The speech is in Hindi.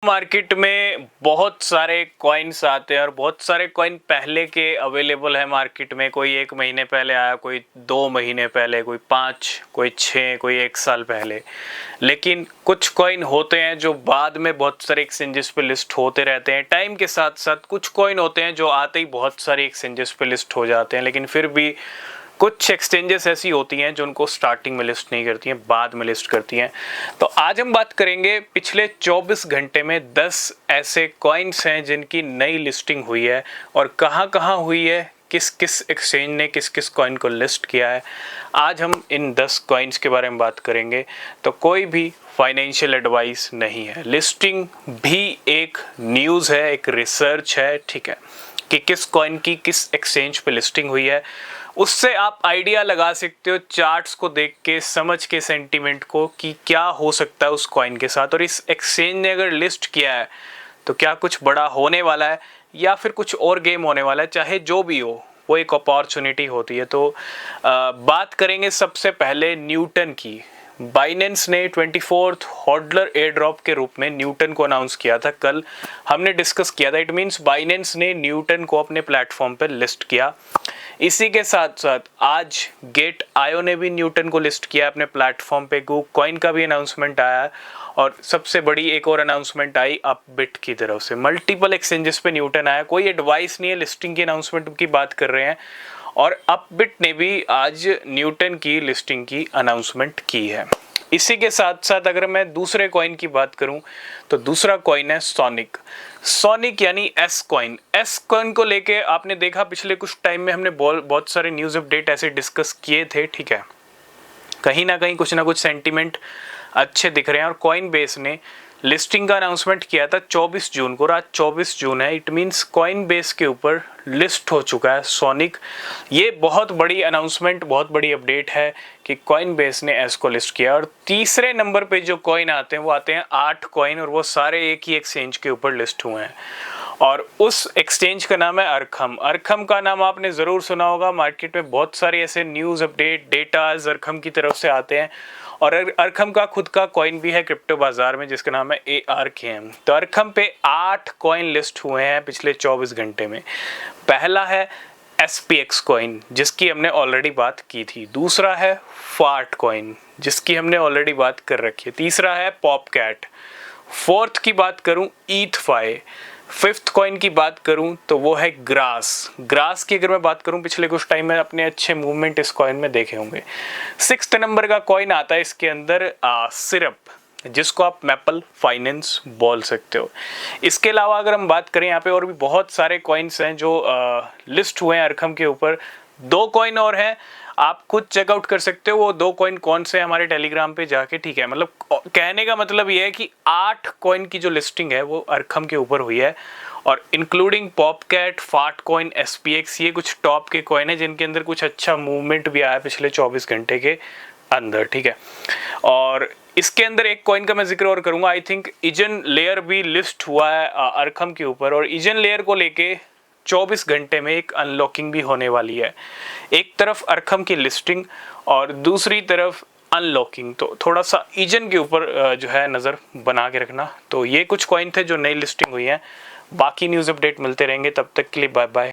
मार्केट में बहुत सारे कॉइन्स आते हैं और बहुत सारे कॉइन पहले के अवेलेबल है मार्केट में। कोई 1 महीने पहले आया, कोई 2 महीने पहले, कोई 5, कोई 6, कोई 1 साल पहले। लेकिन कुछ कॉइन होते हैं जो बाद में बहुत सारे एक्सचेंजेस पे लिस्ट होते रहते हैं टाइम के साथ साथ। कुछ कॉइन होते हैं जो आते ही बहुत सारे एक्सचेंजेस पे लिस्ट हो जाते हैं, लेकिन फिर भी कुछ एक्सचेंजेस ऐसी होती हैं जो उनको स्टार्टिंग में लिस्ट नहीं करती हैं, बाद में लिस्ट करती हैं। तो आज हम बात करेंगे पिछले 24 घंटे में 10 ऐसे कॉइन्स हैं जिनकी नई लिस्टिंग हुई है और कहाँ हुई है, किस किस एक्सचेंज ने किस किस कॉइन को लिस्ट किया है। आज हम इन 10 कॉइन्स के बारे में बात करेंगे। तो कोई भी फाइनेंशियल एडवाइस नहीं है, लिस्टिंग भी एक न्यूज़ है, एक रिसर्च है, ठीक है, कि किस कॉइन की किस एक्सचेंज पे लिस्टिंग हुई है। उससे आप आइडिया लगा सकते हो चार्ट्स को देख के, समझ के, सेंटीमेंट को, कि क्या हो सकता है उस कॉइन के साथ। और इस एक्सचेंज ने अगर लिस्ट किया है तो क्या कुछ बड़ा होने वाला है या फिर कुछ और गेम होने वाला है। चाहे जो भी हो, वो एक अपॉर्चुनिटी होती है। तो बात करेंगे सबसे पहले न्यूटन की। बाइनेंस ने 24th हॉडलर एयर ड्रॉप के रूप में न्यूटन को अनाउंस किया था। कल हमने डिस्कस किया था। इट मीन्स बाइनेंस ने न्यूटन को अपने प्लेटफॉर्म पर लिस्ट किया। इसी के साथ साथ आज गेट आयो ने भी न्यूटन को लिस्ट किया अपने प्लेटफॉर्म पे। गो कॉइन का भी अनाउंसमेंट आया और सबसे बड़ी एक और अनाउंसमेंट आई अपबिट की तरफ से। मल्टीपल एक्सचेंजेस पे न्यूटन आया। कोई एडवाइस नहीं है, लिस्टिंग की अनाउंसमेंट की बात कर रहे हैं। और अपबिट ने भी आज न्यूटन की लिस्टिंग की अनाउंसमेंट की है। इसी के साथ साथ अगर मैं दूसरे कॉइन की बात करूं तो दूसरा कॉइन है सोनिक। सोनिक यानी एस कॉइन। एस कॉइन को लेके आपने देखा पिछले कुछ टाइम में हमने बहुत सारे न्यूज़ अपडेट ऐसे डिस्कस किए थे, ठीक है। कहीं ना कहीं कुछ ना कुछ सेंटीमेंट अच्छे दिख रहे हैं और कॉइन बेस ने लिस्टिंग का अनाउंसमेंट किया था 24 जून को। आज 24 जून है। इट मीन्स कॉइन बेस के ऊपर लिस्ट हो चुका है सोनिक। ये बहुत बड़ी अनाउंसमेंट, बहुत बड़ी अपडेट है कि कॉइन बेस ने एस को लिस्ट किया। और तीसरे नंबर पे जो कॉइन आते हैं वो आते हैं 8 कॉइन, और वो सारे एक ही एक्सचेंज के ऊपर लिस्ट हुए हैं। और उस एक्सचेंज का नाम है अरखम। अरखम का नाम आपने ज़रूर सुना होगा। मार्केट में बहुत सारे ऐसे न्यूज़ अपडेट डेटाज अरखम की तरफ से आते हैं और अरखम का खुद का कॉइन भी है क्रिप्टो बाजार में जिसका नाम है ARKM। तो अरखम पे 8 कॉइन लिस्ट हुए हैं पिछले 24 घंटे में। पहला है SPX कॉइन जिसकी हमने ऑलरेडी बात की थी। दूसरा है फार्ट कॉइन जिसकी हमने ऑलरेडी बात कर रखी है। तीसरा है पॉपकैट। फोर्थ की बात करूं ETHFI। फिफ्थ कॉइन की बात करूं तो वो है ग्रास। ग्रास की अगर मैं बात करूं पिछले कुछ टाइम में अपने अच्छे मूवमेंट इस कॉइन में देखे होंगे। 6th नंबर का कॉइन आता है इसके अंदर सिरप, जिसको आप मैपल फाइनेंस बोल सकते हो। इसके अलावा अगर हम बात करें यहाँ पे और भी बहुत सारे कॉइन्स हैं जो लिस्ट हुए हैं अरखम के ऊपर। 2 कॉइन और हैं, आप खुद चेकआउट कर सकते हो वो 2 कॉइन कौन से हमारे टेलीग्राम पे जाके, ठीक है। मतलब कहने का मतलब ये है कि 8 कॉइन की जो लिस्टिंग है वो अरखम के ऊपर हुई है और इंक्लूडिंग पॉपकैट, फार्ट कॉइन, SPX। ये कुछ टॉप के कॉइन है जिनके अंदर कुछ अच्छा मूवमेंट भी आया पिछले 24 घंटे के अंदर, ठीक है। और इसके अंदर एक कॉइन का मैं जिक्र और करूंगा। आई थिंक इजन लेयर भी लिस्ट हुआ है अरखम के ऊपर और इजन लेयर को लेके 24 घंटे में एक अनलॉकिंग भी होने वाली है। एक तरफ अरखम की लिस्टिंग और दूसरी तरफ अनलॉकिंग। तो थोड़ा सा इजन के ऊपर जो है नज़र बना के रखना। तो ये कुछ कॉइन थे जो नई लिस्टिंग हुई हैं। बाकी न्यूज़ अपडेट मिलते रहेंगे, तब तक के लिए बाय बाय।